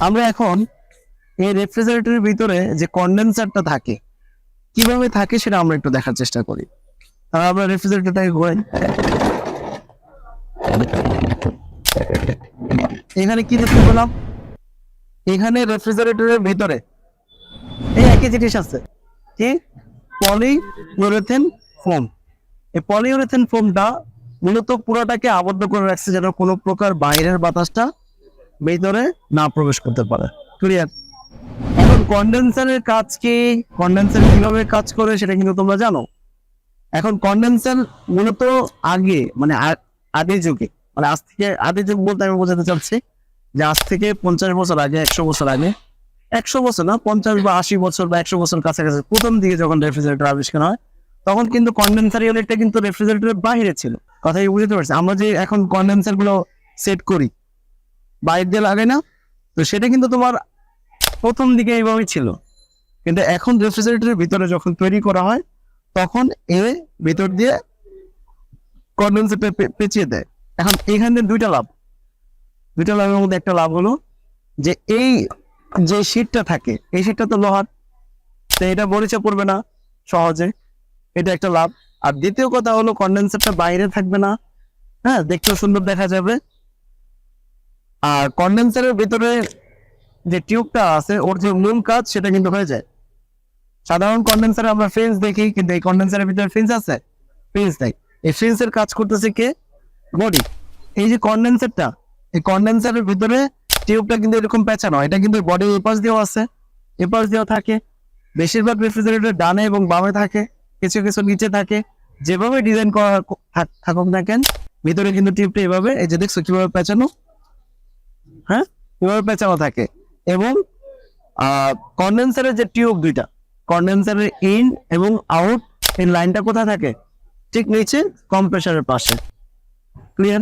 আমরা এখন এই রেফ্রিজারেটরের ভিতরে যে কন্ডেন্সারটা থাকে কিভাবে থাকে সেটা আমরা একটু দেখার চেষ্টা করি। আমরা রেফ্রিজারেটরটাকে ঘোরাই। এখানে কি দেখতে পেলাম? এখানে রেফ্রিজারেটরের ভিতরে এই একই জিনিস আছে, কি পলিইউরেথেন ফোম। এই পলিইউরেথেন ফোমটা মূলত পুরোটাকে আবদ্ধ করে রাখছে যেন কোনো প্রকার বাইরের বাতাসটা ভিতরে না প্রবেশ করতে পারে। ক্লিয়ার? এখন কন্ডেন্সারের কাজ কি, কন্ডেন্সার কিভাবে কাজ করে সেটা কিন্তু তোমরা জানো। এখন কন্ডেন্সার মূলত আগে মানে আদি যুগে, মানে আজ থেকে আদি যুগ বলতে আমি বোঝাতে চাচ্ছি যে আজ থেকে 50 বছর আগে, 100 বছর আগে, 100 বছর না 50 বা 80 বছর বা 100 বছর কাছাকাছি প্রথম দিকে যখন রেফ্রিজারেটর আবিষ্কার হয় তখন কিন্তু কন্ডেন্সার ইউনিটটা কিন্তু রেফ্রিজারেটরের বাইরে ছিল। কথা কি বুঝতে পারছি? আমরা যে এখন কন্ডেন্সার গুলো সেট করি বাইরে দিয়ে লাগে না, তো সেটা কিন্তু তোমার প্রথম দিকে এইভাবেই ছিল, কিন্তু এখন রেফ্রিজারেটরের ভিতরে যখন তৈরি করা হয় তখন এর ভিতর দিয়ে কন্ডেন্সারটা পেঁচিয়ে দেয়। এখন এখানে দুইটা লাভের মধ্যে একটা লাভ হলো যে এই যে শীটটা থাকে এই শীটটা তো লোহার, তো এটা মরিচা পড়বে না সহজে, এটা একটা লাভ। আর দ্বিতীয় কথা হলো কন্ডেন্সারটা বাইরে থাকবে না, হ্যাঁ, দেখতেও সুন্দর দেখা যাবে। আর কন্ডেন্সারের ভিতরে যে টিউবটা আছে ওর যে মূল কাজ সেটা কিন্তু হয়ে যায়। সাধারণ কন্ডেন্সারে আমরা ফ্রিজ দেখি, কিন্তু এই কন্ডেন্সারের ভিতরে ফ্রিজ আছে? ফ্রিজ নাই। এই ফ্রিজের কাজ করতেছে কে? বডি। এই যে কন্ডেন্সারটা, এই কন্ডেন্সারের ভিতরে টিউবটা কিন্তু এরকম পেঁচানো, এটা কিন্তু বডির এপাশ দিয়েও আছে, এপাশ দিয়েও থাকে। বেশিরভাগ রেফ্রিজারেটর ডানে এবং বামে থাকে, কিছু কিছু নিচে থাকে। যেভাবে ডিজাইন করা থাকুক না কেন ভিতরে কিন্তু টিউবটা এভাবে, এই যে দেখছো কিভাবে পেঁচানো, হ্যাঁ, এভাবে পেঁচানো থাকে। এবং কন্ডেন্সারের যে টিউব দুইটা, কন্ডেন্সারের ইন এবং আউট এই লাইনটা কোথায় থাকে? ঠিক নিচে কম্প্রেসারের পাশে। ক্লিয়ার?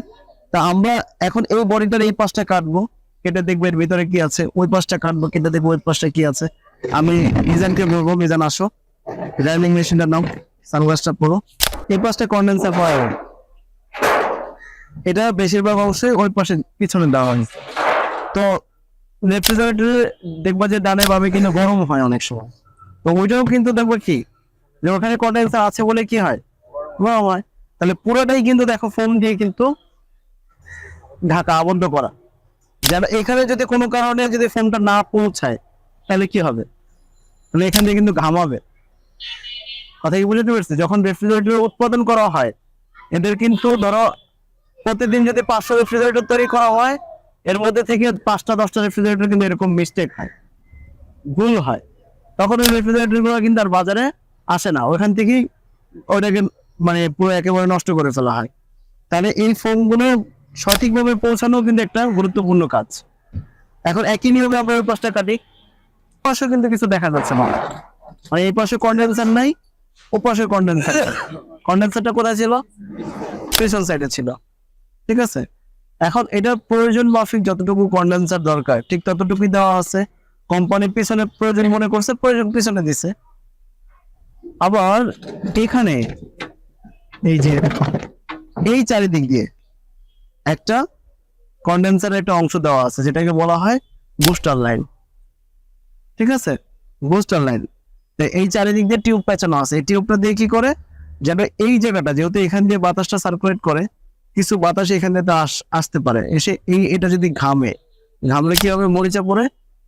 তা আমরা এখন এই বডিটার এই পাশটা কাটবো, কেটে দেখবো এর ভিতরে কি আছে। ওই পাশটা কাটবো, কেটে দেখবো ওই পাশটা কি আছে। আমি মিজানকে বলবো, মিজান আসো, ড্রাইভিং মেশিনটা নাও, সানগ্লাসটা পরো। এই পাশটা কন্ডেন্সার পাওয়া যাবে, এটা বেশিরভাগ অংশে ওই পাশে পিছনে দেওয়া হয়। তো রেফ্রিজারেটরে দেখবা যে ডানে বামে কিন্তু গরম হয় অনেক সময়, তো ওইটাও কিন্তু দেখবো কি যে ওখানে কন্ডেন্সার আছে বলে কি হয়, গরম হয়। তাহলে পুরোটাই কিন্তু দেখো ফোম দিয়ে কিন্তু ঢাকা, আবদ্ধ করা, যেন এখানে যদি কোনো কারণে যদি ফোমটা না পৌঁছায় তাহলে কি হবে? তাহলে এখান থেকে কিন্তু ঘামাবে। কথা কি বুঝতে পারছি? যখন রেফ্রিজারেটর উৎপাদন করা হয় এদের কিন্তু ধরো প্রতিদিন যদি 500 রেফ্রিজারেটর তৈরি করা হয় এর মধ্যে থেকে 5টা 10টা রেফ্রিজারেটর কিন্তু এরকম মিস্টেক হয়, ভুল হয়। তখন ওই রেফ্রিজারেটর গুলো কিন্তু আর বাজারে আসে না, ওইখান থেকেই ওটাকে মানে পুরো একেবারে নষ্ট করে ফেলা হয়। তাহলে এই ফোম গুলো সঠিকভাবে পৌঁছানো কিন্তু একটা গুরুত্বপূর্ণ কাজ। এখন একই নিয়মে আমরা ওই পাশটা কাটি, পাশে কিন্তু কিছু দেখা যাচ্ছে না, মানে এই পাশে কন্ডেন্সার নাই, ও পাশে কন্ডেন্সার। কন্ডেন্সারটা কোথায় ছিল? পিছন সাইডে ছিল, ঠিক আছে। এখন এটার প্রয়োজন মাফিক যতটুকু কন্ডেন্সার দরকার ঠিক ততটুকুই দেওয়া আছে। কোম্পানি পিছনে প্রয়োজন মনে করছে, প্রয়োজন পিছনে দিছে। আবার এখানে এই যে এই চারিদিক দিয়ে একটা কন্ডেন্সারের একটা অংশ দেওয়া আছে যেটাকে বলা হয় বুস্টার লাইন, ঠিক আছে, বুস্টার লাইন। এই চারিদিক দিয়ে টিউব পেঁচানো আছে, এই টিউবটা দিয়ে কি করে যেন এই জায়গাটা, যেহেতু এখান দিয়ে বাতাসটা সার্কুলেট করে, কিছু বাতাস এখান দিয়ে আসতে পারে, এসে এটা যদি ঘামলে কি হবে? মরিচা পরে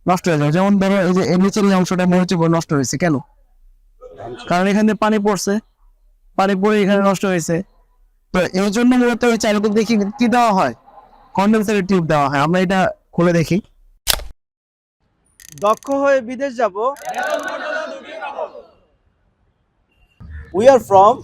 নষ্ট হয়ে যাবে। যেমন ধরো এই যে এর নিচের অংশটা মরিচা পরে নষ্ট হয়েছে কেন? কারণ এখান দিয়ে পানি পড়ছে, পানি পড়ে এখানে নষ্ট হয়েছে। তো এই জন্য মূলত ওই চারিদিক দেখি কি দেওয়া হয়? কন্ডেন্সারের টিউব দেওয়া হয়। আমরা এটা খুলে দেখি। দক্ষ হয়ে বিদেশ যাব। We are from